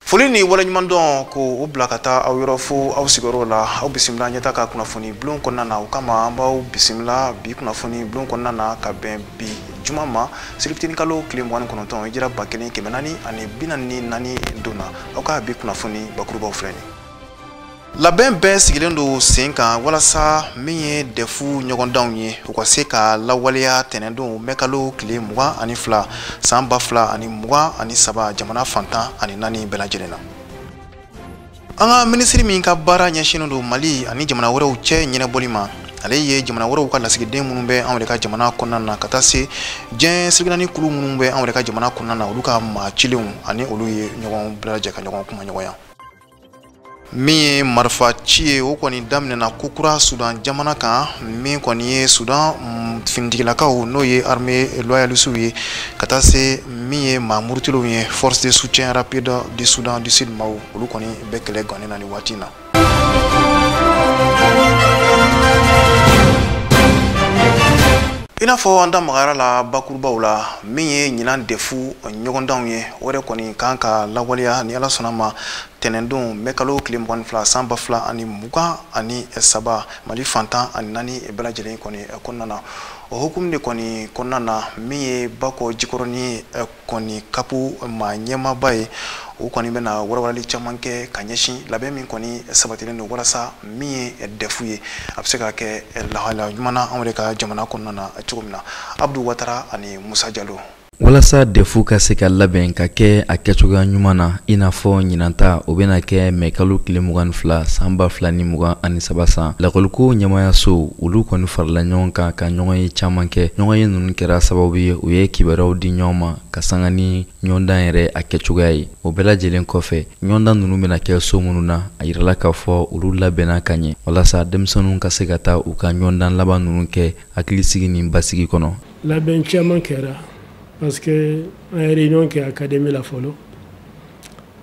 Folini wala nyumandon ko oblakata au yorofo au sigorola au bisimla nyata ka kunafoni blon konna na kama ambao bisimla bi kunafoni blon konna na ka ben bi jumama siliptini kalo klim wan kononton ijira bakeni kemenani ani binani nani dona au ka bi kunafoni bakuruba freni la ben ben sigilendo senka wala sa miye defu nyogondaw ye ko ka se ka lawaliya tenendo mekalo kile muga ani fla samba fla ani muga ani saba jamana fanta ani nani belajelena anga ministry min ka bara nyashino Mali ani jamana wora uche nyene bolima ale ye jamana wora ka lasigide munumbe an ka jamana konnana katase jen sigilani kulu munumbe an ka jamana konnana uluka ma chileu ani olu ye nyogon belaje ka nyogon kuma nyogoya mi marfa chie o koni damne na kukura Sudan jamana kan mi koni ye Sudan findigilakaw no ye armée loyalistu ye katase mi ye mamurtilo ye force de soutien rapide du Soudan du Sud maw olu koni bekele gone na ni watina ina fo anda magara la bakurba wala miye nyinan defu nyogondaw ye wore koni kanka lawaliya ni ala sonama tenendon mekalo klim wan fla samba fla ani muga ani saba Mali fanta ani nani belajele koni konnana o hukum de koni konnana miye bako jikoroni koni kapu ma nyema bay o koni bena warawali chamanke kanyeshi labe min koni sabatile no warasa miye defuye abseka ke la hala jumana amrika jamana konnana chugumna Abdou Watara ani Musa Jallo walasa defu ka se ka labɛn ka kɛ a kɛcogoya ɲuman na i n'a fɔ ɲinanta o bɛna kɛ mɛkalo tile 22 sanba 2023 san lakɔliko ɲɛmayaso olu kɔni farala ɲɔgɔn kan ka ɲɔgɔn ye caman kɛ ɲɔgɔn ye ninnu kɛra sababu ye u ye kibaruyaw di ɲɔgɔn ma ka sanga ni ɲɔgɔndan yɛrɛ a kɛcogoya ye o bɛɛ lajɛlen kɔfɛ ɲɔgɔndan ninnu bɛna kɛ so minnu na a yirala k'a fɔ olu labɛnna ka ɲɛ walasa denmisɛnninw ka se ka taa u ka ɲɔgɔndan laban ninnu kɛ hakilisigi ni basigi kɔnɔ labɛn caman kɛra parce que a réunion qui académie la folo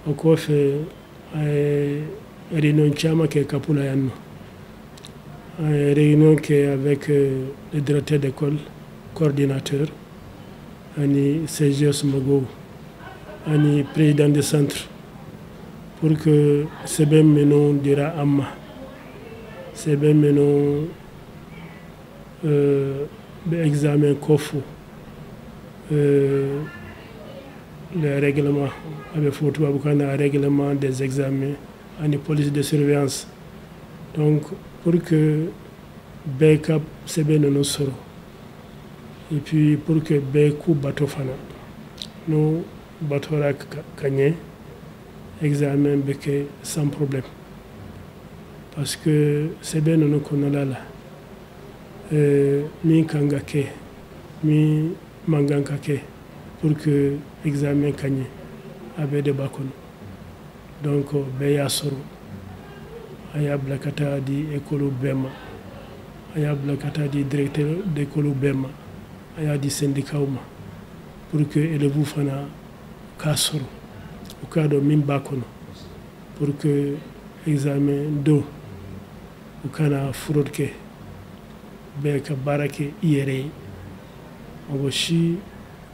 au quoi fait réunion chama qui kapula yanno réunion qui avec le directeur d'école coordinateur ani CGS Mogo ani président de centre pour que c'est bien menon dira amma c'est bien menon examen kofu le règlement avec photo un règlement des examens en police de surveillance donc pour que backup c'est bien nous soro et puis pour que beku bateau fana nous bateau la gagner examen beke sans problème parce que c'est bien nous qu'on a là mi kangake mi mangankake pour que l'examen gagne avec des bacons. Donc, Beya Soro, Aya Blakata di Ekolo Bema, Aya Blakata di directeur d'Ekolo Bema, Aya di syndicat pour que élèves fana Kasoro, au cas de Mim Bacon, pour que l'examen d'eau, au cas de Frodke, Beka Barake IRE. Aussi,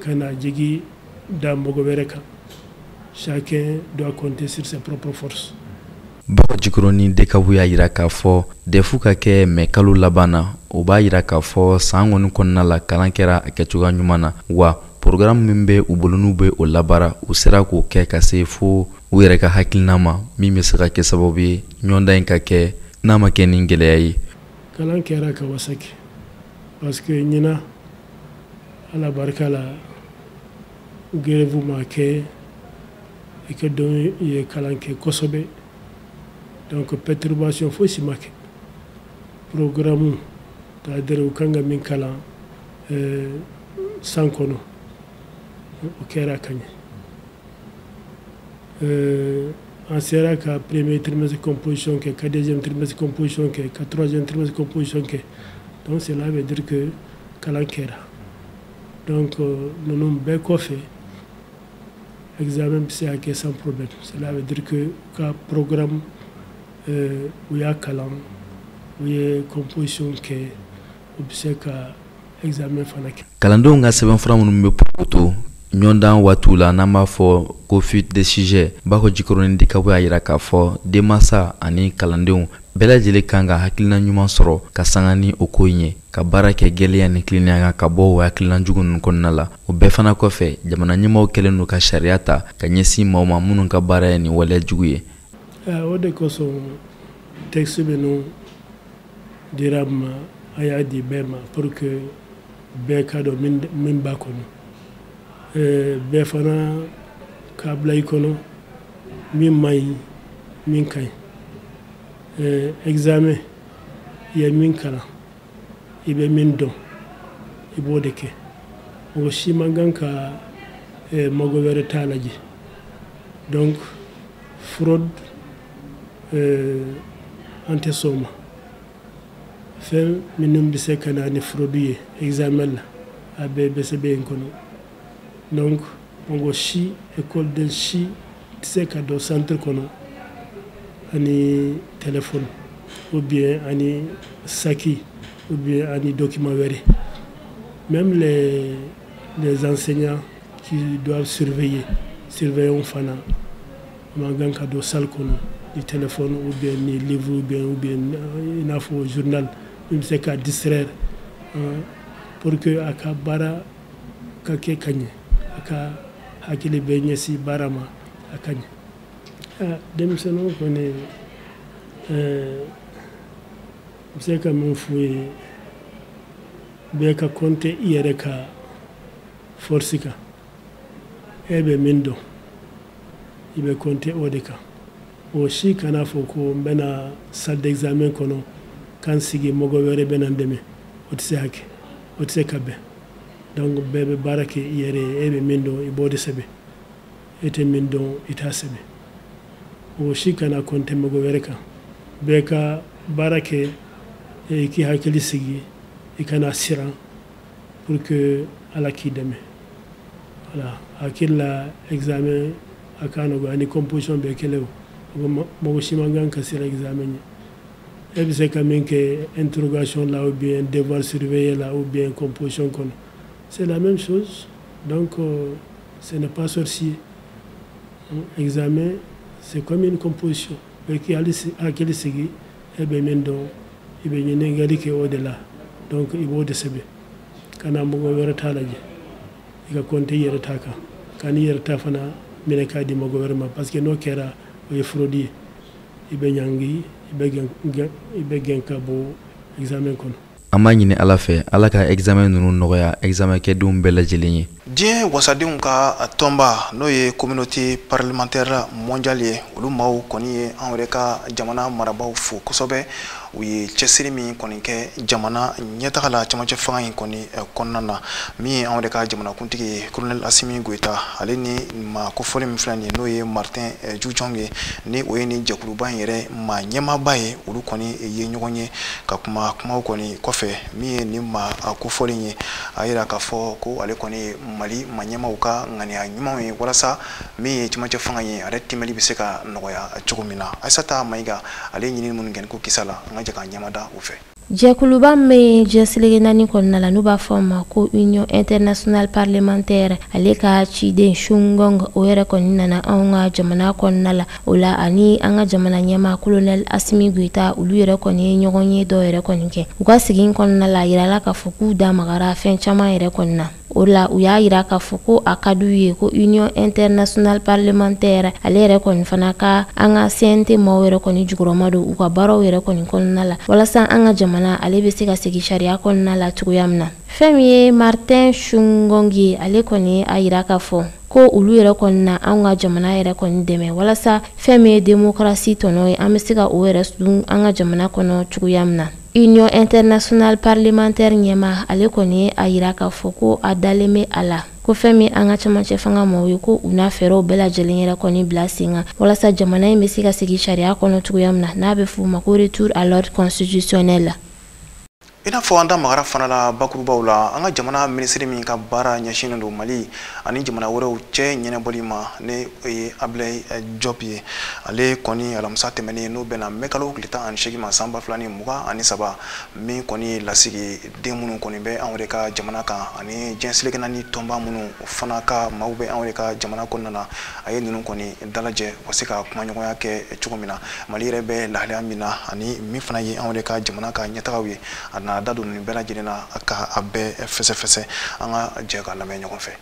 kana jigi da mogobereka chacun doit compter sur ses propres forces. Bako jikoroni dekabu ya yira k'a fɔ defu ka kɛ mɛkalo labana o b'a yira k'a fɔ san kɔni kɔnɔna la kalan kɛra a kɛcogoya ɲuman na wa programme min bɛ u bolo n'u bɛ o labara u sera k'o kɛ ka se fo u yɛrɛ ka hakilina ma min bɛ se ka kɛ sababu ye ɲɔgɔndan in ka kɛ n'a ma kɛ ni gɛlɛya ye. Kalan kɛra ka wasaki parce que ɲina ala barika la grève ma kɛ et que donc ye kalan kɛ kosɛbɛ donc perturbation fosi ma kɛ programme c'est-à-dire u kan ka min kalan san kɔnɔ o kɛra ka ɲɛ an sera ka premier trimestre composition kɛ ka deuxième trimestre composition kɛ ka troisième trimestre composition kɛ donc cela veut dire que kalan kɛra Donc nous bɛɛ kɔfɛ examen bɛ se ka kɛ sans problème. Cela veut dire que ka programme u y'a kalan u ye composition kɛ u bɛ se ka examen fana kɛ. Kalandenw ka sɛbɛnfura minnu bɛ poto ɲɔgɔndan waatiw la n'an b'a fɔ ko fuite des sujets Bako Jikɔrɔni Ndikabu y'a jira k'a fɔ denmansa ani kalandenw bɛɛ lajɛlen kan ka hakilina ɲuman sɔrɔ ka sanga ni o ko in ye ka baara kɛ gɛlɛya ni tilennenya ka bɔ o hakilina jugu ninnu kɔnɔna la. O bɛɛ fana kɔfɛ jamana ɲɛmaaw kɛlen don ka sariya ta ka ɲɛsin maaw ma minnu ka baara ye nin waleya jugu ye. O de kosɔn texte minnu dira ma a y'a di bɛɛ ma pour que bɛɛ ka dɔn min b'a kɔnɔ. Bɛɛ fana k'a bila i kɔnɔ min man ɲi min ka ɲi. Examen i ye min kalan i bɛ min dɔn i b'o de kɛ. Mɔgɔ si man kan ka mago wɛrɛ t'a lajɛ. Donc fraude an tɛ sɔn o ma. Fɛn minnu bɛ se ka na ni fraude ye examen la a bɛɛ bɛ sɛbɛn in kɔnɔ. Donc mɔgɔ si école si tɛ se ka don centre kɔnɔ ani téléphone ou bien ani saki ou bien ani document wɛrɛ. Même les enseignants qui doivent surveiller fana man kan ka don salle kɔnɔ ni téléphone ou bien ni livre ou bien i n'a fɔ journal min bɛ se ka distraire pour que a ka baara ka kɛ ka ɲɛ. A ka hakili bɛ ɲɛsin baara ma a ka ɲɛ. Denmisɛnninw kɔni n bɛ se ka min f'u ye bɛɛ ka compter i yɛrɛ ka force kan. E bɛ min dɔn i bɛ compter o de kan. O si kana fɔ ko n bɛna salle d'examen kɔnɔ kan sigi mɔgɔ wɛrɛ bɛ na n dɛmɛ o tɛ se ka kɛ o tɛ se ka bɛn. Donc bɛɛ bɛ baara kɛ i yɛrɛ ye. E bɛ min dɔn i b'o de sɛbɛn e tɛ min dɔn i t'a sɛbɛn. O si kana compter mɔgɔ wɛrɛ kan. Bɛɛ ka baara kɛ i k'i hakili sigi i kana siran pour que Ala k'i dɛmɛ. Voilà hakili la examen a ka nɔgɔn ani composition bɛɛ kelen o. Mɔgɔ si man kan ka siran examen ɲɛ. E bɛ se ka min kɛ interrogation la ou bien devoir surveiller la ou bien composition kɔnɔ. C'est la même chose. Donc ce n'est pas sorcier. Examen c'est comme une composition. Bɛɛ k'i hakili sigi e bɛ min dɔn i bɛ ɲininkali kɛ o de la. Donc i b'o de sɛbɛn. Kana mɔgɔ wɛrɛ t'a lajɛ. I ka compter i yɛrɛ ta kan. Kana i yɛrɛ ta fana minɛ k'a di mɔgɔ wɛrɛ ma parce que n'o kɛra o ye fraude ye. I bɛ ɲangi i bɛ gɛn ka bɔ examen kɔnɔ. An b'a ɲini Ala fɛ Ala ka examen ninnu nɔgɔya examen kɛdenw bɛɛ lajɛlen ye. Diɲɛ wasadenw ka tɔnba n'o ye communauté parlementaire mondiale ye olu maaw kɔni ye an yɛrɛ ka jamana marabaaw fo kosɛbɛ. U ye cɛsiri min kɔni kɛ jamana ɲɛtaga la cɛmancɛ fanga in kɔni kɔnɔna na min ye an yɛrɛ ka jamanakuntigi ye colonel Asimi Goita ale ni maa kofɔlen min filɛ nin ye n'o ye Martin Jujɔn ye ni o ye ni jɛkuluba in yɛrɛ maa ɲɛmaaba ye olu kɔni ye ɲɔgɔn ye ka kumaw kɔni kɔfɛ min ye ni maa kofɔlen ye a yira k'a fɔ ko ale kɔni ye Mali maa ɲɛmaaw ka ŋaniya ɲumanw ye walasa min ye cɛmancɛ fanga ye ale tɛmɛli bɛ se ka nɔgɔya cogo min na. Aissata Mayiga ale ɲinini minnu kɛ ni ko kisa la jaka ɲamada u fɛ. Jɛkuluba min jɛnsigi naani kɔnɔna la n'u b'a fɔ ma ko Union Internationale Parlementaire ale ka ciden Shungong o yɛrɛ kɔni nana anw ka jamana kɔnɔna la o la ani an ka jamana ɲɛmaa colonel Asimi Goita olu yɛrɛ kɔni ye ɲɔgɔn ye dɔw yɛrɛ kɔni kɛ u ka sigi kɔnɔna la yirala k'a fɔ k'u da magara fɛn caman yɛrɛ kɔni na. O la u y'a yira k'a fɔ ko a ka d'u ye ko Union Internationale Parlementaire ale yɛrɛ kɔni fana ka an ka CNT maaw yɛrɛ kɔni jugurama don u ka baaraw yɛrɛ kɔni kɔnɔna la walasa an ka jamana ale bɛ se ka segin sariya kɔnɔna la cogoya min na. Fɛn min ye Martin Shungong ye ale kɔni a yira k'a fɔ ko olu yɛrɛ kɔni na an ka jamana yɛrɛ kɔni dɛmɛ walasa fɛn min ye démocratie tɔnɔ ye an bɛ se ka o yɛrɛ dun an ka jamana kɔnɔ cogoya min na. Union Internationale Parlementaire ɲɛma ale kɔni a yira k'a fɔ ko a dalen bɛ a la ko fɛn min an ka cɛmancɛ fanga maaw ye ko u n'a fɛɛrɛw bɛɛ lajɛlen yɛrɛ kɔni bila sen kan walasa jamana in bɛ se ka segin sariya kɔnɔ cogoya min na n'a bɛ f'o ma ko retour à l'ordre constitutionnel la. I n'a fɔ an da magara fana la bakurubaw la an ka jamana minisiri min ka baara ɲɛsinnen don Mali ani jamana wɛrɛw cɛ ɲɛnɛbɔli ma ne o ye Ablaye Diop ye ale kɔni alamisa tɛmɛnen n'o bɛna mɛkalo tile 18 ma san 2023 min kɔni lasigi den minnu kɔni bɛ anw yɛrɛ ka jamana kan ani diɲɛ seleke naani tɔnba minnu fana ka maaw bɛ anw yɛrɛ ka jamana kɔnɔna na a ye ninnu kɔni dalajɛ ka se ka kumaɲɔgɔnya kɛ cogo min na Mali yɛrɛ bɛ lahalaya min na ani min fana ye anw yɛrɛ ka jamana ka ɲɛtagaw ye a na da don nin bɛɛ lajɛlen na ka a bɛɛ fɛsɛfɛsɛ an ka jɛ ka lamɛn ɲɔgɔn fɛ.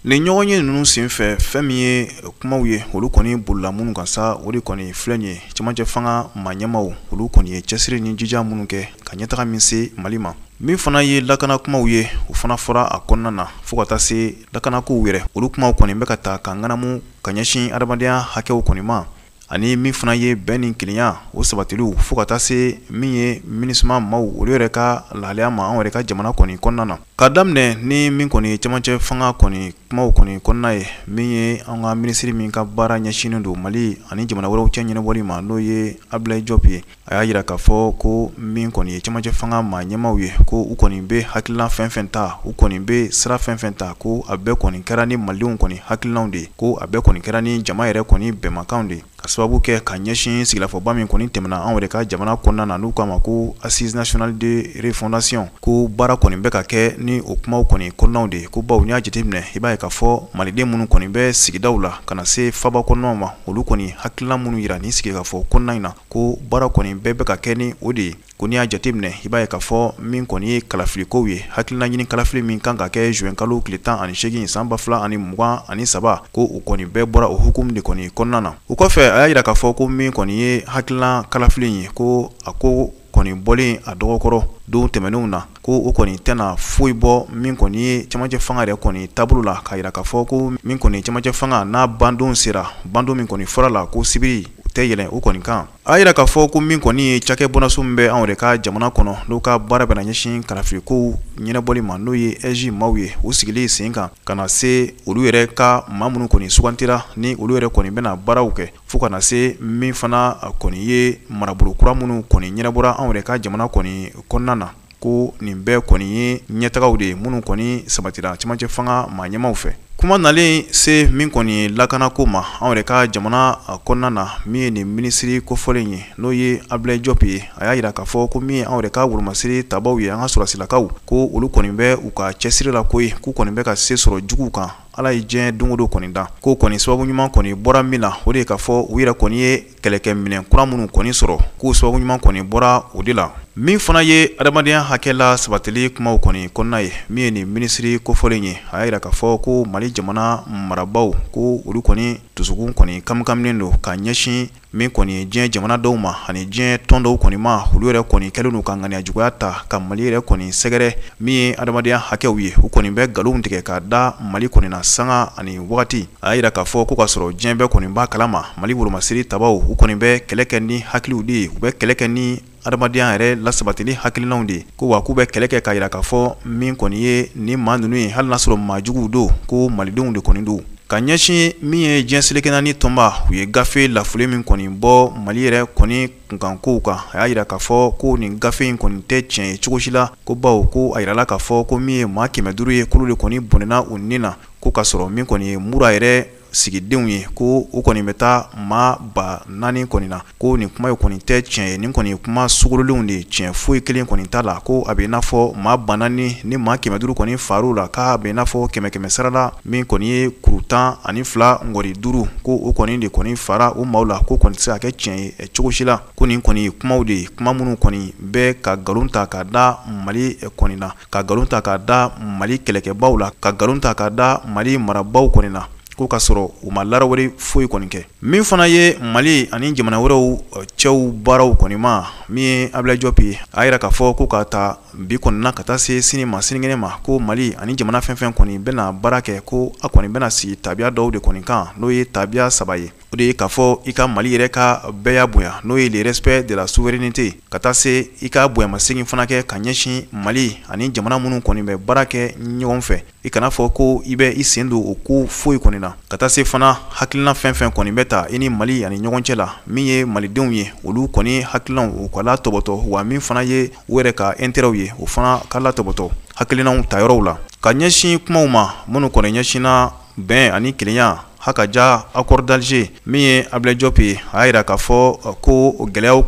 Nin ɲɔgɔn ye ninnu senfɛ fɛn min ye kumaw ye olu kɔni bolila minnu kan sa o de kɔni filɛ nin ye cɛmancɛ fanga maa ɲɛmaw olu kɔni ye cɛsiri ni jija minnu kɛ ka ɲɛtaga min se Mali ma min fana ye lakana kumaw ye o fana fɔra a kɔnɔna na fo ka taa se lakanakow yɛrɛ olu kumaw kɔni bɛ ka taa ka ŋanamu ka ɲɛsin adamadenya hakɛw kɔni ma ani min fana ye bɛn ni kelenya o sabatiliw fo ka taa se min ye MINUSMA maaw olu yɛrɛ ka lahalaya ma anw yɛrɛ ka jamana kɔni kɔnɔna na ka daminɛ ni min kɔni ye cɛmancɛ fanga kɔni kumaw kɔni kɔnɔna ye min ye an ka minisiri min ka baara ɲɛsinnen don Mali ani jamana wɛrɛw cɛ ɲɛnɛbɔli ma n'o ye Ablaye Diop ye a y'a yira k'a fɔ ko min kɔni ye cɛmancɛ fanga maa ɲɛmaw ye ko u kɔni bɛ hakilina fɛn fɛn ta u kɔni bɛ sira fɛn fɛn ta ko a bɛɛ kɔni kɛra ni malidenw kɔni hakilinaw de ko a bɛɛ kɔni kɛra ni jama yɛrɛ kɔni bɛnmakanw de ka sababu kɛ ka ɲɛsin sigilafɔba min kɔni tɛmɛna anw yɛrɛ ka jamana kɔnɔna na n'u k'a ma ko Assise nationale de refondation ko baara kɔni bɛ ka kɛ ni o kumaw kɔni kɔnɔnaw de ko bawo n'i y'a jateminɛ i b'a ye k'a fɔ maliden minnu kɔni bɛ sigidaw la ka na se faba kɔnɔnaw ma olu kɔni hakilina minnu yira ni sigikafɔ kɔnɔna in na ko baara kɔni bɛɛ bɛ ka kɛ ni o de ye ko n'i y'a jateminɛ i b'a ye k'a fɔ min kɔni ye kalafilikow ye hakilina ɲini kalafili min kan ka kɛ juin kalo tile 18 san 2023 ko u kɔni bɛɛ bɔra o hukumu de kɔni kɔnɔna na o kɔfɛ a y'a yira k'a fɔ ko min kɔni ye hakilina kalafili ye ko a ko kɔni bɔlen a dɔgɔkɔrɔ don tɛmɛnenw na ko o kɔni tɛna foyi bɔ min kɔni ye cɛmancɛ fanga yɛrɛ kɔni taabolo la k'a yira k'a fɔ ko min kɔni cɛmancɛ fanga n'a bandon sera bandon min kɔni fɔra la ko sibiri tɛ yɛlɛn o kɔni kan a yira k'a fɔ ko min kɔni ye cakɛ bɔnaso min bɛ anw yɛrɛ ka jamana kɔnɔ n'u ka baara bɛna ɲɛsin kalafilikow ɲɛnɛbɔli ma n'o ye EJ maaw ye u sigilen sen kan ka na se olu yɛrɛ ka maa minnu kɔni sugantira ni olu yɛrɛ kɔni bɛna baaraw kɛ fo ka na se min fana kɔni ye marabolo kura minnu kɔni ɲɛnɛbɔra anw yɛrɛ ka jamana kɔni kɔnɔna na ko nin bɛɛ kɔni ye ɲɛtagaw de ye minnu kɔni sabatira cɛmancɛ fanga maa ɲɛmaw fɛ kuma nalen se min kɔni lakanako ma anw yɛrɛ ka jamana kɔnɔna na min ye nin minisiri kofɔlen ye n'o ye Ablaye Diop ye a y'a yira k'a fɔ ko min ye anw yɛrɛ ka wolomasiri tabaw ye an ka sɔrɔsilakaw ko olu kɔni bɛ u ka cɛsiri la ko ye k'u kɔni bɛ ka se sɔrɔ juguw kan ala ye diɲɛ don o don kɔni da ko kɔni sababu ɲuman kɔni bɔra min na o de ye k'a fɔ u yɛrɛ kɔni ye kɛlɛkɛminɛn kura minnu kɔni sɔrɔ k'o sababu ɲuman kɔni bɔra o de la min fana ye adamadenya hakɛ la sabatili kumaw kɔni kɔnɔna ye min ye nin minisiri kofɔlen ye a y'a yira k'a fɔ ko Mali jamana marabaw ko olu kɔni dusukun kɔni kamkaminen don ka ɲɛsin min kɔni ye diɲɛ jamana dɔw ma ani diɲɛ tɔn dɔw kɔni ma olu yɛrɛ kɔni kɛlen don ka ŋaniya juguya ta ka Mali yɛrɛ kɔni sɛgɛrɛ min ye adamadenya hakɛw ye u kɔni bɛ nkalonw tigɛ ka da Mali kɔni na sanga ani wagati a y'a yira k'a fɔ ko ka sɔrɔ diɲɛ bɛɛ kɔni b'a kalama Mali wolomasiri tabaw u kɔni bɛ kɛlɛ kɛ ni hakiliw de ye u bɛ kɛlɛ kɛ ni adamadenya yɛrɛ lasabatili hakilinaw de ye ko wa k'u bɛ kɛlɛ kɛ k'a yira k'a fɔ min kɔni ye ni maa ninnu ye hali n'a sɔrɔ maa juguw don ko malidenw de kɔni don ka ɲɛsin min ye diɲɛ seleke naani tɔnba u ye gafe lafuli min kɔni bɔ Mali yɛrɛ kɔni kunkankow kan a y'a yira k'a fɔ ko nin gafe in kɔni tɛ tiɲɛ ye cogo si la ko bawo ko a yirala k'a fɔ ko min ye maa 500 ye k'olu de kɔni bɔnɛna u nin na ko ka sɔrɔ min kɔni ye mura yɛrɛ sigidenw ye ko u kɔni bɛ taa maa 4,000 kɔni na ko nin kuma ye kɔni tɛ tiɲɛ ye nin kɔni ye kuma sugorolenw de tiɲɛ foyi kelen kɔni t'a la ko a bɛ i n'a fɔ maa 4,000 ni maa 500 kɔni far'u la k'a bɛ i n'a fɔ 100 sara la min kɔni ye kuru 12 ngɔri 5 ko o kɔni de kɔni fara o maaw la ko kɔni tɛ se ka kɛ tiɲɛ ye cogo si la ko nin kɔni ye kumaw de ye kuma minnu kɔni bɛ ka nkalon ta ka da Mali kɔni na ka nkalon ta ka da Mali kɛlɛkɛbaw la ka nkalon ta ka da Mali marabaw kɔni na ko ka sɔrɔ u ma larawale foyi kɔni kɛ min fana ye Mali ani jamana wɛrɛw cɛw baaraw kɔni ma min ye Ablaye Diop ye a yira k'a fɔ ko ka ta bi kɔnɔna ka taa se sini ma sinikɛnɛ ma ko Mali ani jamana fɛn fɛn kɔni bɛna baara kɛ ko a kɔni bɛna sigi tabiya dɔw de kɔni kan n'o ye tabiya 3 ye o de ye k'a fɔ i ka Mali yɛrɛ ka bɛɛ bonya n'o ye le respect de la souveraineté ka taa se i ka bonyamasegin fana kɛ ka ɲɛsin Mali ani jamana minnu kɔni bɛ baara kɛ ɲɔgɔn fɛ i kana fɔ ko i bɛ i sen don o ko foyi kɔni na ka taa se fana hakilina fɛn fɛn kɔni bɛ ta i ni Mali ani ɲɔgɔn cɛ la min ye malidenw ye olu kɔni hakilinaw u ka latɔbɔtɔ wa min fana ye u yɛrɛ ka intérêt ye o fana ka latɔbɔtɔ hakilinaw ta yɔrɔw la ka ɲɛsin kumaw ma minnu kɔni ɲɛsinna bɛn ani kelenya hakaja accord d'Alger min ye Ablaye Diop ye a yira k'a fɔ ko gɛlɛyaw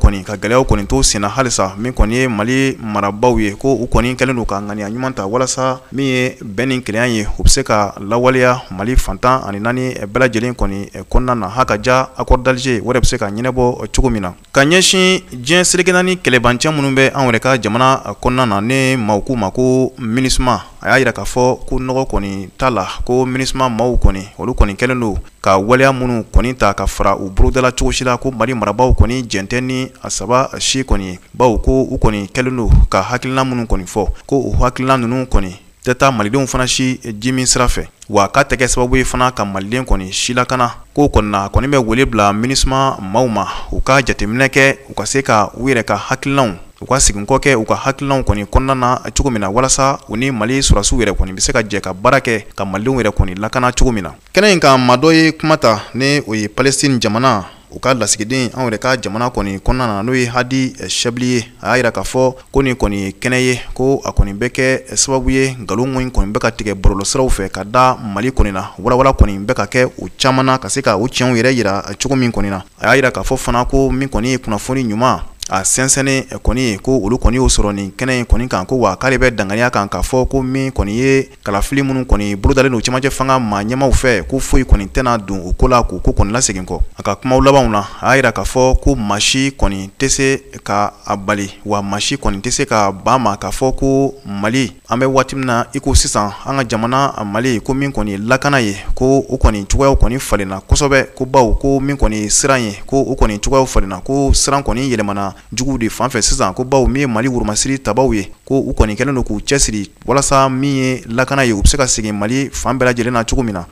kɔni to senna halisa min kɔni ye Mali marabaw ye ko u kɔni kɛlen don ka ŋaniya ɲuman ta walasa min ye bɛn ni kelenya ye u bɛ se ka lawaleya Mali fantan ani naani bɛɛ lajɛlen kɔni kɔnɔna na hakaja accord d'Alger o de bɛ se ka ɲɛnabɔ cogo min na ka ɲɛsin diɲɛ seleke naani kɛlɛbancɛ minnu bɛ anw yɛrɛ ka jamana kɔnɔna na ne maaw k'u ma ko MINUSMA a y'a yira k'a fɔ ko nɔgɔ kɔni t'a la ko MINUSMA maaw kɔni olu kɔni kɛlen don ka waleya minnu kɔni ta ka fara u bolodala cogo si la ko Mali marabaw kɔni jɛn tɛ ni a saba si kɔni ye bawo ko u kɔni kɛlen don ka hakilina minnu kɔni fɔ ko u hakilina ninnu kɔni tɛ taa malidenw fana si jimin sira fɛ wa k'a tɛ kɛ sababu ye fana ka maliden kɔni si lakana ko kɔni na kɔni bɛ wele bila MINUSMA maaw ma u ka jateminɛ kɛ u ka se ka u yɛrɛ ka hakilinaw u ka segin kɔ kɛ u ka hakilinaw kɔni kɔnɔna na cogo min na walasa u ni Mali sɔrɔsiw yɛrɛ kɔni bɛ se ka jɛ ka baara kɛ ka malidenw yɛrɛ kɔni lakana cogo min na kɛnɛ in kan maa dɔ ye kuma ta ni o ye Palestine jamana u ka lasigiden anw yɛrɛ ka jamana kɔni kɔnɔna na n'o ye Hadi Chebli ye a y'a yira k'a fɔ ko nin kɔni ye kɛnɛ ye ko a kɔni bɛ kɛ sababu ye nkalon min kɔni bɛ ka tigɛ bɔlɔlɔsiraw fɛ ka da Mali kɔni na walawala kɔni bɛ ka kɛ u caman na ka se ka u tiɲɛw yɛrɛ yira cogo min kɔni na a y'a yira k'a fɔ fana ko min kɔni ye kunnafoni ɲuman a sɛnsɛnni kɔni ye ko olu kɔni y'o sɔrɔ nin kɛnɛ in kɔni kan ko wa k'ale bɛ danganiya kan k'a fɔ ko min kɔni ye kalafili minnu kɔni bolodalen don cɛmancɛ fanga maa ɲɛmaw fɛ ko foyi kɔni tɛna don o ko la k'o ko kɔni lasegin kɔ a ka kumaw labanw na a y'a yira k'a fɔ ko maa si kɔni tɛ se ka a bali wa maa si kɔni tɛ se ka ban ma k'a fɔ ko Mali an bɛ waati min na i ko sisan an ka jamana Mali ko min kɔni ye lakana ye ko o kɔni cogoyaw kɔni falenna kosɛbɛ ko bawo ko min kɔni ye siran ye ko o kɔni cogoyaw falenna ko siran kɔni yɛlɛmana juguw de fan fɛ sisan ko bawo min ye Mali wurumasiri tabaw ye ko u kɔni kɛlen don k'u cɛsiri walasa min ye lakana ye u bɛ se ka segin Mali fan bɛɛ lajɛlen na cogo min na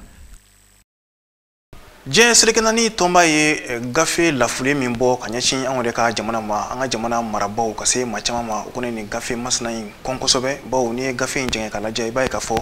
diɲɛ seleke naani tɔnba ye gafe lafuli min bɔ ka ɲɛsin anw yɛrɛ ka jamana ma an ka jamana marabaw ka se maa caman ma o kɔni nin gafe masina in kɔn kosɛbɛ bawo n'i ye gafe in jɛngɛ ka lajɛ i b'a ye k'a fɔ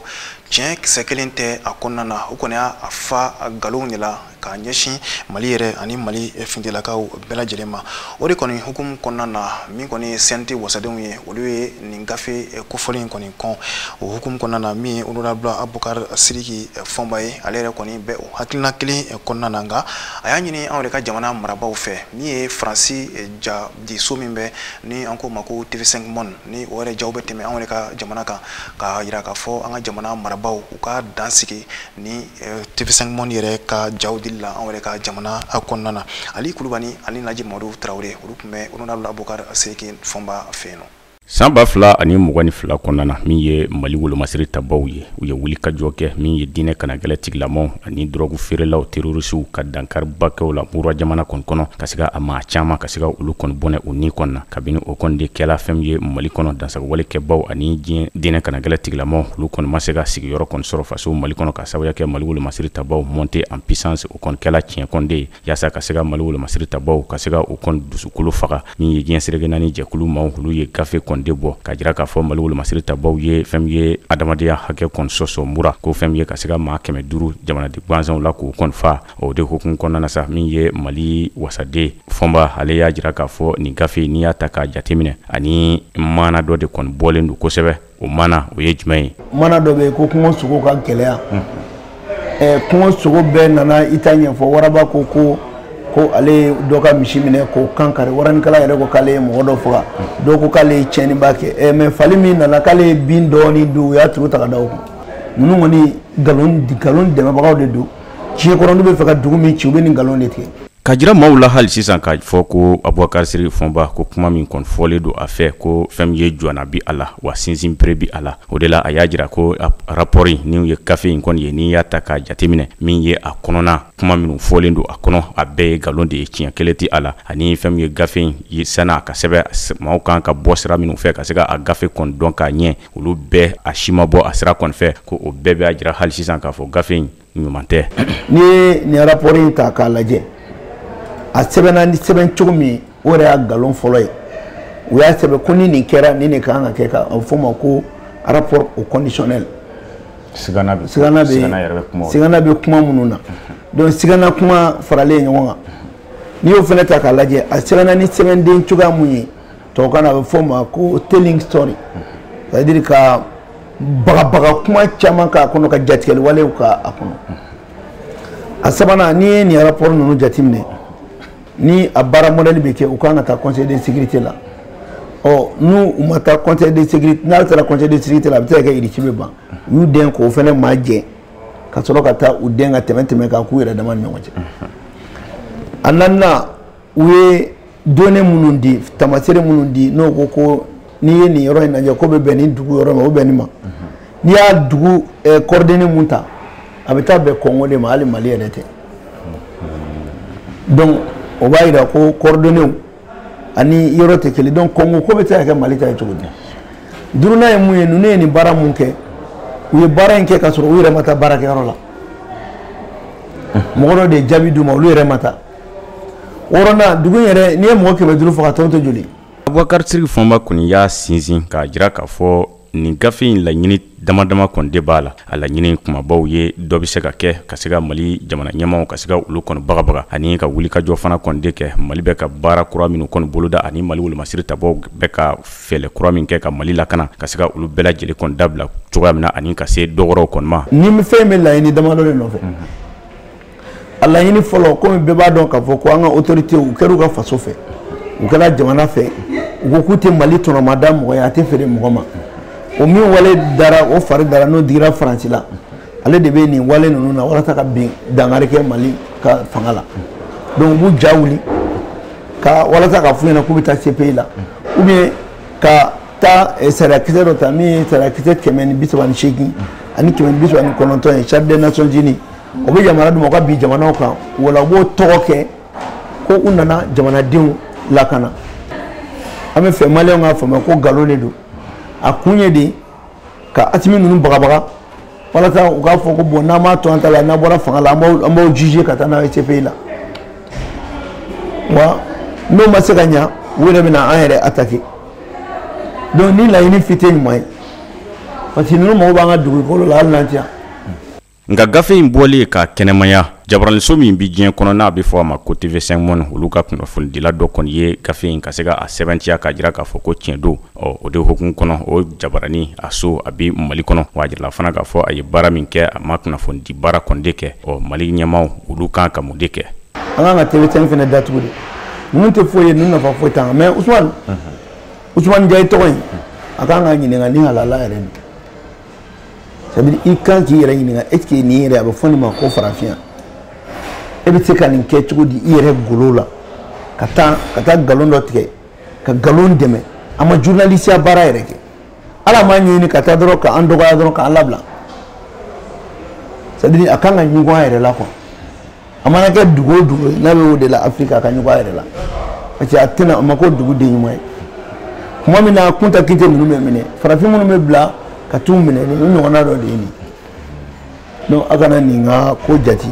tiɲɛ kisɛ kelen tɛ a kɔnɔna na o kɔni y'a fa nkalonw de la ka ɲɛsin Mali yɛrɛ ani Mali fintelakaw bɛɛ lajɛlen ma o de kɔni hukumu kɔnɔna na min kɔni ye CNT wasadenw ye olu ye nin gafe kofɔli in kɔni kɔn o hukumu kɔnɔna na min ye honorable Abubakar Sidiki Fɔnba ye ale yɛrɛ kɔni bɛ o hakilina kelen kɔnɔna na nka a y'a ɲini anw yɛrɛ ka jamana marabaw fɛ min ye Faransi jadiso min bɛ ni an ko ma ko TV5 Monde ni o yɛrɛ jaw bɛ tɛmɛ anw yɛrɛ ka jamana kan k'a yira k'a fɔ an ka jamana marabaw u ka dan sigi ni TV5 Monde yɛrɛ ka jaw di la anw yɛrɛ ka jamana kɔnɔna na Ali Kulubani ani Naji Mamadu Tarawele olu tun bɛ honorable Abubakar Sidiki Fɔnba fɛ yen nɔ san 2022 kɔnɔna na min ye Mali wolomasiri tabaw ye u ye wuli ka jɔ kɛ min ye diinɛ kanagɛlɛ tigilamaw ani drogue feerelaw terrorisiw ka dankariba kɛw la mura jamana kɔnɔ ka se a maa caman ka se olu kɔni bɔnɛ o ni kɔnɔna kabini o kɔni de kɛla fɛn ye Mali kɔnɔ dansagawale kɛbaw ani diinɛ kanagɛlɛ tigilamaw olu kɔni ma se ka sigiyɔrɔ kɔni sɔrɔ faso Mali kɔnɔ ka sababuya kɛ Mali wolomasiri tabaw monter en puissance o kɔni kɛla tiɲɛ kɔni de yaasa ka se Mali wolomasiri tabaw ka se o kɔni dusukolo faga min ye diɲɛ seleke naani jɛkulu maaw olu ye gafe de bɔ ka jira k'a fɔ Mali wolomasiri tabaw ye fɛn ye adamadenya hakɛ kɔni sɔsɔ mura ko fɛn ye ka se maa 500 jamanaden gansanw la k'u kɔni fa o de hukumu kɔnɔna na sa min ye Mali wasaden Fɔnba ale y'a jira k'a fɔ nin gafe n'i y'a ta k'a jateminɛ ani mana dɔ de kɔni bɔlen don kosɛbɛ o mana o ye jumɛn ye mana dɔ bɛ ko kungo sogo ka gɛlɛya kungo sogo bɛɛ nana i ta ɲɛfɔ waraba ko ale dɔ ka misi minɛ k'o kan kari waranikala yɛrɛ ko k'ale ye mɔgɔ dɔ faga dɔw ko k'ale ye tiɲɛniba kɛ mais fali min nana k'ale ye bin dɔɔni don u y'a turu ta ka da o kun ninnu kɔni nkalon dɛmɛbagaw de don diɲɛ kɔnɔ n'u bɛ fɛ ka dugu min ci u bɛ nin nkalon de tigɛ ka jira maaw la hali sisan k'a fɔ ko Abubakar Sidiki Fɔnba ko kuma min kɔni fɔlen don a fɛ ko fɛn ye jɔna bi a la wa sinsin bere bi a la o de la a y'a jira ko rapport ni ye gafe in kɔni ye n'i y'a ta k'a jateminɛ min ye a kɔnɔna kuma minnu fɔlen don a kɔnɔ a bɛɛ ye nkalon de ye tiɲɛ kelen tɛ a la ani fɛn ye gafe in ye san'a ka sɛbɛn maaw kan ka bɔ sira minnu fɛ ka se a gafe kɔni dɔn k'a ɲɛ olu bɛɛ a si ma bɔ a sira kɔni fɛ ko o bɛɛ b'a jira hali sisan k'a fɔ gafe in ɲuman tɛ ni ye nin rapport in ta k'a lajɛ a sɛbɛnna ni sɛbɛn cogo min o yɛrɛ y'a galon fɔlɔ ye u y'a sɛbɛn ko ni nin kɛra nin de kan ka kɛ ka fɔ ma ko rapport au conditionnel sigana bɛ kuma minnu na donc sigana kuma faralen ɲɔgɔn kan n'i y'o fana ta k'a lajɛ a sɛbɛnna ni sɛbɛnden cogoya mun ye tubabukan na a bɛ fɔ ma ko telling story c'est à dire ka bagabaga kuma caman k'a kɔnɔ ka jatigɛli walew k'a kɔnɔ a sabanan n'i ye nin rapport ninnu jateminɛ ni a baara modèle bɛ kɛ u kan ka taa conseil de sécurité la n'u ma taa conseil de sécurité n'a taara conseil de sécurité la a bɛ se ka kɛ iriti bɛ ban u y'u den k'o fana maa jɛ ka sɔrɔ ka taa u den ka tɛmɛ k'a k'u yɛrɛ dama ni ɲɔgɔn cɛ a naaninan u ye données minnu di tamaseere minnu di n'o ko n'i ye nin yɔrɔ in lajɛ ko bɛ bɛn ni dugu yɔrɔ ma o bɛn nin ma n'i y'a dugu coordonnées mun ta a bɛ taa bɛn Congo de ma hali Mali yɛrɛ tɛ donc o b'a yira ko coordonnées ani yɔrɔ tɛ kelen donc Congo ko bɛ se ka kɛ Mali ta ye cogo di duurunan ye mun ye ninnu ye nin baara mun kɛ u ye baara in kɛ ka sɔrɔ u yɛrɛ ma taa baarakɛyɔrɔ la mɔgɔ dɔ de ye jaabi d'u ma olu yɛrɛ ma taa wɔɔrɔnan dugu in yɛrɛ n'i ye mɔgɔ 500 faga tɔn tɛ joli Abubakar Siriki Fɔnba kɔni y'a sinsin k'a jira k'a fɔ nin gafe in laɲini dama kɔni de b'a la a laɲini kumabaw ye dɔ bɛ se ka kɛ ka se ka Mali jamana ɲɛmaaw ka se ka olu kɔni bagabaga ani ka wulikajɔ fana kɔni de kɛ Mali bɛ ka baara kura minnu kɔni boloda ani Mali wolomasiri tabaw bɛ ka fɛlɛ kura min kɛ ka Mali lakana ka se ka olu bɛɛ lajɛlen kɔni dabila cogoya min na ani ka se dɔgɔrɔw kɔni ma ni fɛn bɛ laɲini damadɔ de nɔfɛ a laɲini fɔlɔ komi bɛɛ b'a dɔn k'a fɔ ko an ka autorité u kɛra u ka faso fɛ u kɛra jamana fɛ u ko k'u tɛ Mali tɔnɔma da mɔgɔ ye a tɛ feere mɔgɔ ma o min wale dara o fari dara n'o digira Faransi la ale de bɛ nin wale ninnu na walasa ka bin dangari kɛ Mali ka fanga la donc u b'u ja wuli ka walasa ka f'u ɲɛna k'u bɛ taa CPI la ou bien ka taa sariyakisɛ dɔ ta min ye sariyakisɛ 138 ani 139 ye Charte des Nations Unies o bɛ yamaruya d'u ma u ka bin jamanaw kan wala u b'o tɔgɔ kɛ ko u nana jamanadenw lakana an bɛ fɛ Maliyɛnw k'a faamuya ko nkalon de don a kun ye de ka Asimi ninnu bagabaga walasa u k'a fɔ ko bon n'an m'a to an ta la n'a bɔra fanga la an b'aw juger ka taa n'a ye CPI la wa n'o ma se ka ɲa u yɛrɛ bɛna an yɛrɛ attaquer donc ni laɲini fi tɛ ɲuman ye parce que ninnu mago b'an ka dugukolo la hali n'an tɛ yan nka gafe in bɔli ka kɛnɛmaya jabaraniso min bi diɲɛ kɔnɔ n'a bɛ fɔ a ma ko TV5 Monde olu ka kunnafonidila dɔ kɔni ye gafe in ka se ka a sɛbɛntiya ka jira k'a fɔ ko tiɲɛ don o de hukumu kɔnɔ o jabarani a so a bɛ Mali kɔnɔ wa a jirala fana k'a fɔ a ye baara min kɛ a ma kunnafonidi baara kɔni de kɛ Mali ɲɛmaaw olu kan ka mun de kɛ an kan ka TV5 fana datugu de ninnu tɛ foyi ye ninnu nafa foyi t'an kan mais Usumani Diaye tɔgɔ in a kan ka ɲininka ni halala yɛrɛ de c'est-à-dire i kan k'i yɛrɛ ɲininka est-ce que nin yɛrɛ a bɛ fɔ nin ma ko farafinya e bɛ se ka nin kɛ cogo di i yɛrɛ golo la ka taa nkalon dɔ tigɛ ka nkalon dɛmɛ a ma journaliste baara yɛrɛ kɛ ala m'a ɲɛɲini ka taa dɔrɔn k'an dɔgɔya dɔrɔn k'an labila c'est-à-dire a kan ka ɲugun a yɛrɛ la quoi a mana kɛ dugu o dugu n'a bɛ o de la Afiriki a ka ɲugun a yɛrɛ la parce que a tɛna a ma ko dugu den ɲuman ye kuma min na Kunta Kinte ninnu bɛ minɛ farafin minnu bɛ bila ka t'u minɛ ni ɲɔgɔnna dɔ de ye nin donc a kana nin ka ko jate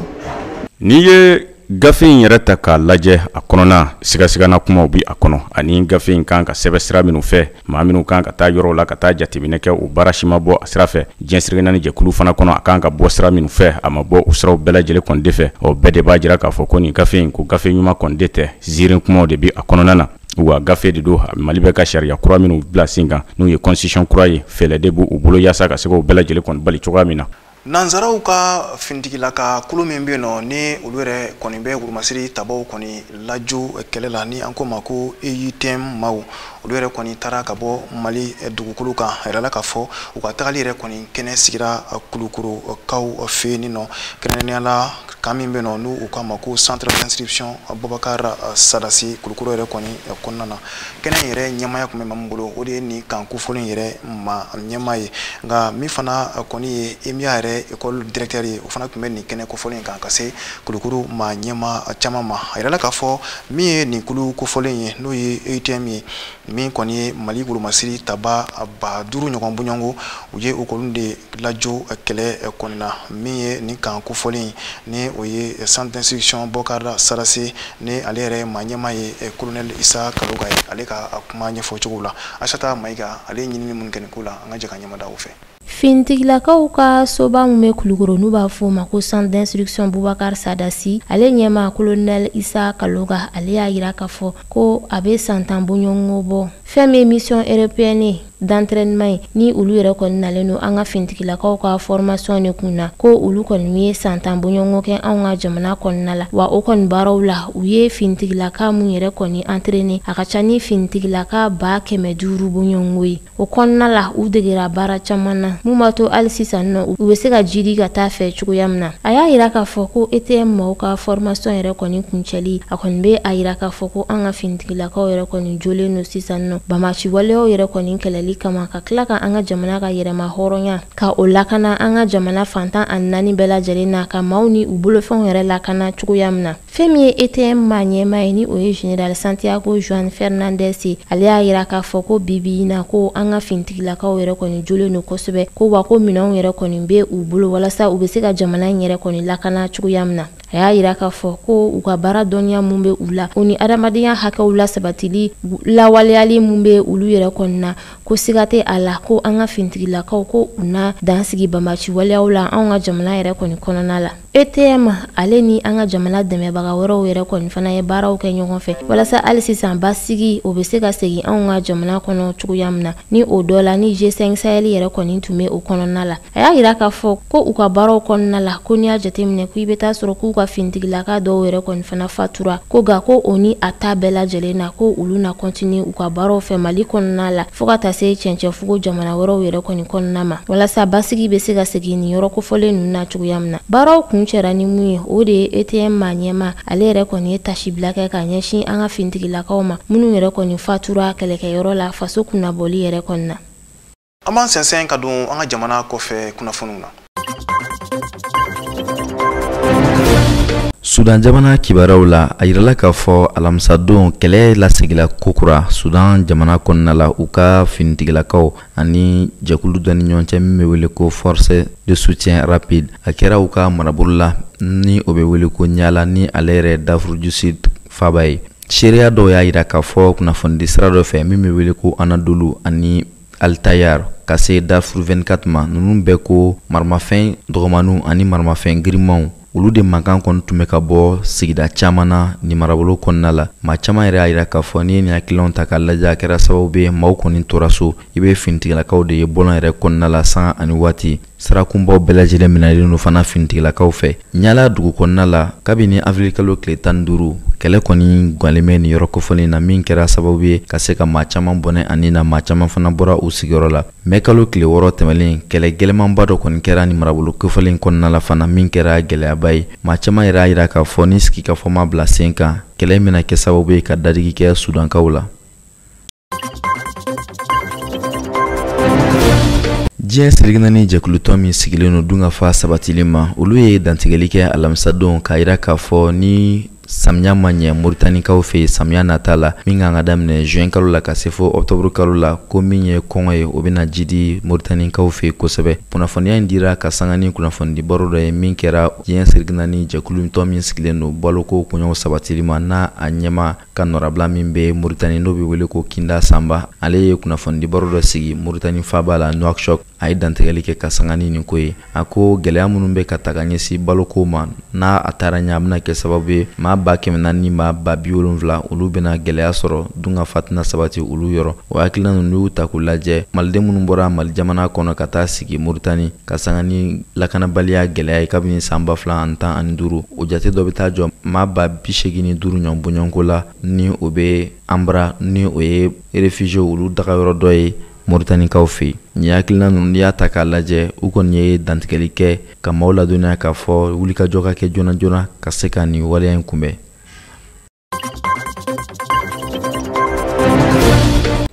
n'i ye gafe in yɛrɛ ta k'a lajɛ a kɔnɔna sigasigana kumaw bi a kɔnɔ ani gafe in kan ka sɛbɛ sira minnu fɛ maa minnu kan ka taa yɔrɔw la ka taa jateminɛ kɛ o baara si ma bɔ a sira fɛ diɲɛ sirige naani jɛkulu fana kɔnɔ a kan ka bɔ sira minnu fɛ a ma bɔ o siraw bɛɛ lajɛlen kɔni de fɛ bɛɛ de b'a jira k'a fɔ ko nin gafe in ko gafe ɲuman kɔni de tɛ ziirin kumaw de bi a kɔnɔna na wa gafe de don Mali bɛ ka sariya kura minnu bila sen kan n'u ye constitution kura ye fɛlɛ de b'u bolo yaasa ka se k'o bɛɛ lajɛlen kɔni bali cogoya min na nanzaraw ka fintigilaka kulu min bɛ yen nɔ ni olu yɛrɛ kɔni bɛ wolomasiri tabaw kɔni lajo kɛlɛ la ni an ko ma ko EUTM maaw olu yɛrɛ kɔni taara ka bɔ Mali dugukolo kan a yirala k'a fɔ u ka tagali yɛrɛ kɔni kɛnɛ sigira Kulukorokaw fɛ yen nɔ kɛrɛnkɛrɛnnenya la kan min bɛ yen nɔ n'u u k'a ma ko centre d'inscription Bubakar Sadasi Kulukoro yɛrɛ kɔni kɔnɔna na kɛnɛ yɛrɛ ɲɛmaaya tun bɛ maa min bolo o de ye nin kan kofɔlen yɛrɛ ma ɲɛmaa ye nka min fana kɔni ye EMIA yɛrɛ école directeur ye o fana tun bɛ nin kɛnɛ kofɔlen kan ka se Kulukoro maa ɲɛmaa caman ma a yirala k'a fɔ min ye nin kulu kofɔlen ye n'o ye EUTM ye min kɔni ye Mali wolomasiri taba ba 5 ɲɔgɔn bɔɲɔgɔnko u ye o kɔni de lajo kɛlɛ kɔni na min ye nin kan kofɔlen ni o ye centre d'instruction Bokar Sarase ni ale yɛrɛ maa ɲɛma ye colonel Isa Kaloga ye ale ka kuma ɲɛfɔ cogo la Asata Mayiga ale ɲinini mun kɛ nin ko la an ka jɛ ka ɲɛmada o fɛ. Fintigilakaw ka soba mun bɛ Kulukoro n'u b'a fɔ ma ko centre d'instruction Boubacar Sadasi ale ɲɛma colonel Isa Kaloga ale y'a yira k'a fɔ ko a bɛ san 10 bɔɲɔgɔnko bɔ fɛn min mission européenne d'entraînement ni olu yɛrɛ kɔni nalen no an ka fintigilakaw ka formation ne kunna ko olu kɔni ye san 10 bɔɲɔgɔnko kɛ an ka jamana kɔnɔna la wa o kɔni baaraw la u ye fintigilaka mun yɛrɛ kɔni entraîner a ka ca ni fintigilaka 150 bɔɲɔgɔnko ye o kɔnɔna la u degera baara caman na mun b'a to hali sisan nɔ u bɛ se ka jidi ka taa fɛ cogoya min na a y'a yira k'a fɔ ko ETM mɔgɔw ka formation yɛrɛ kɔni kuncɛli a kɔni bɛ a yira k'a fɔ ko an ka fintigilakaw yɛrɛ kɔni jolen no sisan nɔ bamaci waleyaw yɛrɛ kɔni kɛlɛli kama ka tila ka an ka jamana ka yɛrɛma hɔrɔnya ka o lakana an ka jamana fantan ani 4 bɛɛ lajɛlen na ka maaw ni u bolofɛnw yɛrɛ lakana cogoya min na fɛn min ye ETM ma ɲɛma ye ni o ye General Santiago Juan Fernandez ye ale y'a yira k'a fɔ ko bibi na ko an ka fintigilakaw yɛrɛ kɔni jolen no kosɛbɛ ko wa ko minɛnw yɛrɛ kɔni bɛ u bolo walasa u bɛ se ka jamana in yɛrɛ kɔni lakana cogoya min na a y'a yira k'a fɔ ko u ka baara dɔnniya mun bɛ u la u ni adamadenya hakɛw la sabatili lawaleyali mun bɛ olu yɛrɛ kɔni na ko siga tɛ a la ko an ka fintigilakaw ko u na dansigi bamaci waleyaw la an ka jamana yɛrɛ kɔni kɔnɔna la ETM ale ni an ka jamana dɛmɛbaga wɛrɛw yɛrɛ kɔni fana ye baaraw kɛ ɲɔgɔn fɛ walasa hali sisan basigi o bɛ se ka segin an ka jamana kɔnɔ cogoya min na ni o dɔ la ni G5 Sahel yɛrɛ kɔni tun bɛ o kɔnɔna la a y'a yira k'a fɔ ko u ka baaraw kɔnɔna la ko n'i y'a jateminɛ ko i bɛ taa sɔrɔ k'u ka fintigilaka dɔw yɛrɛ kɔni fana fatura ko ga ko o ni a ta bɛɛ lajɛlen na ko olu na continue u ka baaraw fɛ Mali kɔnɔna la fo ka taa se cɛncɛnfugo jamana wɛrɛw yɛrɛ kɔni kɔnɔna ma walasa basigi bɛ se ka segin ni yɔrɔ kofɔlen ninnu na cogoya min na baaraw kun cɛra ni mun ye o de ye ETM ma ɲɛma ale yɛrɛ kɔni ye tasibila kɛ ka ɲɛsin an ka fintigilakaw ma minnu yɛrɛ kɔni fatura kɛlɛkɛyɔrɔ la faso kunnabɔli yɛrɛ kɔni na an b'an sɛnsɛn ka don an ka jamana kɔfɛ kunnafoniw na. Sudan jamana kibaruyaw la a yirala k'a fɔ alamisadon kɛlɛ lasegila kokura Sudan jamana kɔnɔna la u ka finitigilakaw ani jɛkulu dɔ ni ɲɔgɔn cɛ min bɛ wele ko force de soutien rapide a kɛra u ka marabolo la ni o bɛ wele ko Ɲala ni ale yɛrɛ Darfour du Sud faba ye seereya dɔw y'a yira k'a fɔ kunnafonidi sira dɔ fɛ min bɛ wele ko Anadolu ani Altayar ka se Darfour 24 ma ninnu bɛɛ ko maramafɛn dɔgɔmannu ani maramafɛn girimanw olu de mankan kɔni tun bɛ ka bɔ sigida caman na ni marabolo kɔnɔna la maa caman yɛrɛ y'a yira k'a fɔ ni ye nin hakilinaw ta k'a lajɛ a kɛra sababu bɛ maaw kɔni tora so i bɛ finitigilakaw de ye bɔlɔn yɛrɛ kɔnɔna la sanga ani waati sirakunbaw bɛɛ lajɛlen minɛlen don fana finitigilakaw fɛ Ɲala dugu kɔnɔna la kabini avril kalo tile 15 kɛlɛ kɔni gwalen bɛ nin yɔrɔ kofɔlen na min kɛra sababu ye ka se ka maa caman bɔnɛ ani na maa caman fana bɔra u sigiyɔrɔ la mɛ kalo tile 6 tɛmɛlen kɛlɛ gɛlɛmanba dɔ kɔni kɛra ni marabolo kofɔlen kɔnɔna la fana min kɛra gɛlɛyaba ye maa caman yɛrɛ y'a yira k'a fɔ ni sigi ka fɔ ma bila sen kan kɛlɛ bɛna kɛ sababu ye ka dadigi kɛ Sudankaw la. Diɲɛ seligi naani jɛkulutɔn min sigilen no dungafa sabatili ma olu ye dantigɛli kɛ alamisadon k'a yira k'a fɔ ni samiya ma ɲɛ Moritanikaw fɛ samiya nata la min kan ka daminɛ juin kalo la ka se fo octobre kalo la ko min ye kɔngɔ ye o bɛna jidi Moritanikaw fɛ kosɛbɛ kunnafoniya in dira ka sanga ni kunnafonidi baro dɔ ye min kɛra diɲɛ seligi naani jɛkulutɔn min sigilen no baloko koɲɔgɔn sabatili ma n'a a ɲɛma ka nɔrabila min bɛ Moritani n'o bɛ wele ko Kinda Sanba ale ye kunnafonidi baro dɔ sigi Moritani faba la Nouakchott a ye dantigɛli kɛ ka sanga ni nin ko ye a ko gɛlɛya minnu bɛ ka ta ka ɲɛsin baloko ma n'a a taara ɲɛ a bɛna kɛ sababu ye maa 400 ni maa 70 olu bɛna gɛlɛya sɔrɔ dungafa tɛna sabati olu yɔrɔ o hakilina ninnu y'u ta k'u lajɛ maliden minnu bɔra Mali jamana kɔnɔ ka taa sigi Moritani ka sanga ni lakanabaliya gɛlɛya ye kabini san 2015 o jate dɔ bɛ taa jɔ maa 85 ɲɔgɔn bɔɲɔgɔnko la ni o bɛ Anbra ni o ye réfugié olu daga yɔrɔ dɔ ye Moritanikaw fɛ nin hakilina ninnu y'a ta k'a lajɛ u kɔni ye dantigɛli kɛ ka maaw ladɔnniya k'a fɔ wulikajɔ ka kɛ joona joona ka se ka nin waleya in kunbɛn.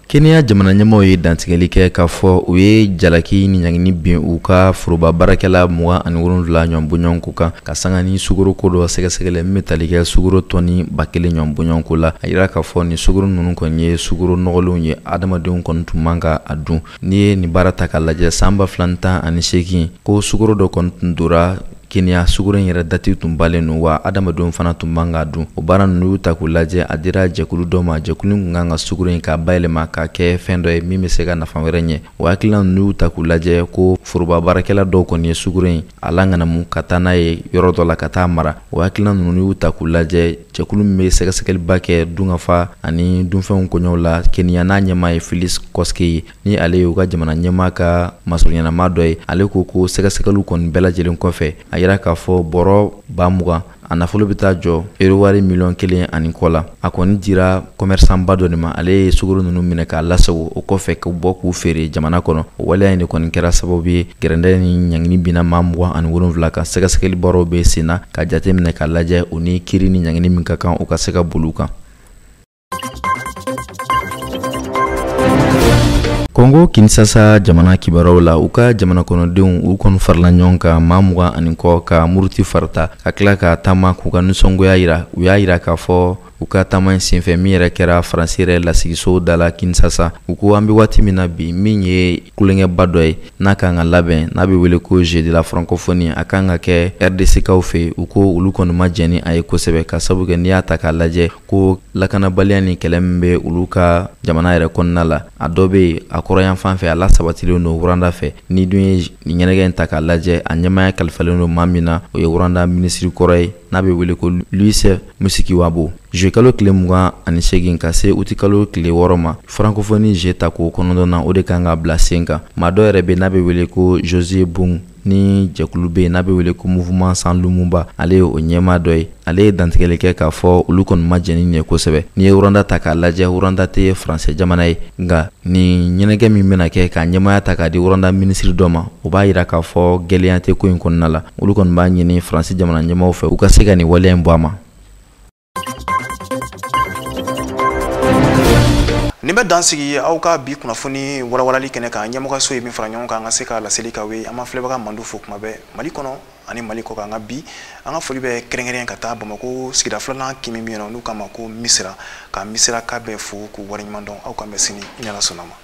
Kenya jamana ɲɛmaaw ye dantigɛli kɛ k'a fɔ u ye jalaki ni ɲangini bin u ka foroba baarakɛla 27 ɲɔgɔn bɔɲɔgɔnko kan ka sanga ni sugoro ko dɔ sɛgɛsɛgɛlɛ min bɛ tali kɛ sugoro tɔni 1000 ɲɔgɔn bɔɲɔgɔnko la a yira k'a fɔ ni sugoro ninnu kɔni ye sugoro nɔgɔlenw ye adamadenw kɔni tun man ka a dun n'i ye nin baara ta k'a lajɛ san 2018 ko sugoro dɔ kɔni tun dora Kenya sugoro yɛrɛ dati tun balen no wa adamadenw fana tun man ka dun o baara ninnu y'u ta k'u lajɛ a dira jɛkulu dɔ ma jɛkulu kun kan ka sugoro in ka bayɛlɛma ka kɛ fɛn dɔ ye min bɛ se ka nafa wɛrɛ ɲɛ o hakilina ninnu y'u ta k'u lajɛ ko foroba baarakɛla dɔw kɔni ye sugoro in a langanamu ka taa n'a ye yɔrɔ dɔ la ka taa mara o hakilina ninnu y'u ta k'u lajɛ jɛkulu min bɛ sɛgɛsɛgɛliba kɛ dunkafa ani dunfɛnw kɔɲɔw la Kenya n'a ɲɛmaa ye Felix Koske ye ni ale ye u ka jamana ɲɛmaa ka masɔrɔɲɛnama dɔ ye ale ko sɛgɛsɛgɛliw kɔni bɛɛ lajɛlen kɔfɛ a yira k'a fɔ bɔrɔ 20,000 a nafolo bɛ taa jɔ €1 miliyɔn ani kɔ la a kɔni dira commerçant ba dɔ de ma ale ye sugoro ninnu minɛ k'a lasago o kɔfɛ k'u bɔ k'u feere jamana kɔnɔ o waleya in de kɔni kɛra sababu ye gɛrɛndɛ ni ɲangini binna 27 kan sɛgɛsɛgɛli bɔrɔw bɛ sen na ka jate minɛ k'a lajɛ u ni kiiri ni ɲangini min ka kan u ka se ka boli u kan. Kongo Kinshasa jamana kibaruw la u ka jamana kɔnɔdenw u kɔni farala ɲɔgɔn kan 20 kɔ ka muruti farata ka tila ka taama k'u ka nisɔngoya yira u y'a yira k'a fɔ u ka taama in senfɛ min yɛrɛ kɛra Faransi yɛrɛ lasigiso da la Kinshasa u ko an bɛ waati min na bi min ye kulonkɛba dɔ ye n'a kan ka labɛn n'a bɛ wele ko Jeu de la Francophonie a kan ka kɛ RDC kaw fɛ u ko olu kɔni ma jɛn ni a ye kosɛbɛ ka sabu kɛ n'i y'a ta k'a lajɛ ko lakanabaliya ni kɛlɛ min bɛ olu ka jamana yɛrɛ kɔnɔna la a dɔ bɛ yen a kɔrɔyan fan fɛ a lasabatilen don Rwanda fɛ ni dun ye nin ɲɛnɛgɛ in ta k'a lajɛ a ɲɛmaaya kalifalen don maa min na o ye Rwanda minisiri kɔrɔ ye n'a bɛ wele ko Louis Mushikiwabo Jeu kalo tile 28 ka se uti kalo tile 6 ma Francophonie Jeu ta ko kɔnɔntɔn na o de kan ka bila sen kan maa dɔ yɛrɛ bɛ n'a bɛ wele ko José Bung ni jɛkulu bɛ n'a bɛ wele ko Mouvement Sans Lumumba ale ye o ɲɛmaa dɔ ye ale ye dantigɛli kɛ k'a fɔ olu kɔni ma jɛn ni kosɛbɛ n'i ye Rwanda ta k'a lajɛ Rwanda tɛ Faransɛ jamana ye nka nin ɲɛnɛgɛ min bɛna kɛ ka ɲɛmaaya ta k'a di Rwanda minisiri dɔ ma o b'a yira k'a fɔ gɛlɛya tɛ ko in kɔnɔna la olu kɔni b'a ɲini Faransi jamana ɲɛmaaw fɛ u ka se ka nin waleya in bɔ a ma. Nin bɛ dansigi aw ka bi kunnafoni walawalali kɛnɛ kan ɲɛmɔgɔso ye min fara ɲɔgɔn kan an ka se ka laseli ka we an ma filɛbaga mandu fo kuma bɛɛ Mali kɔnɔ ani Mali kɔ kan an ka bi an ka foli bɛ kɛrɛnkɛrɛn ka taa Bamako sigida filanan kimi min n'u kama ko Misira ka Misira ka bɛɛ fo k'u wariɲuman dɔn aw kan bɛ sini i ɲɛna sɔnna ma.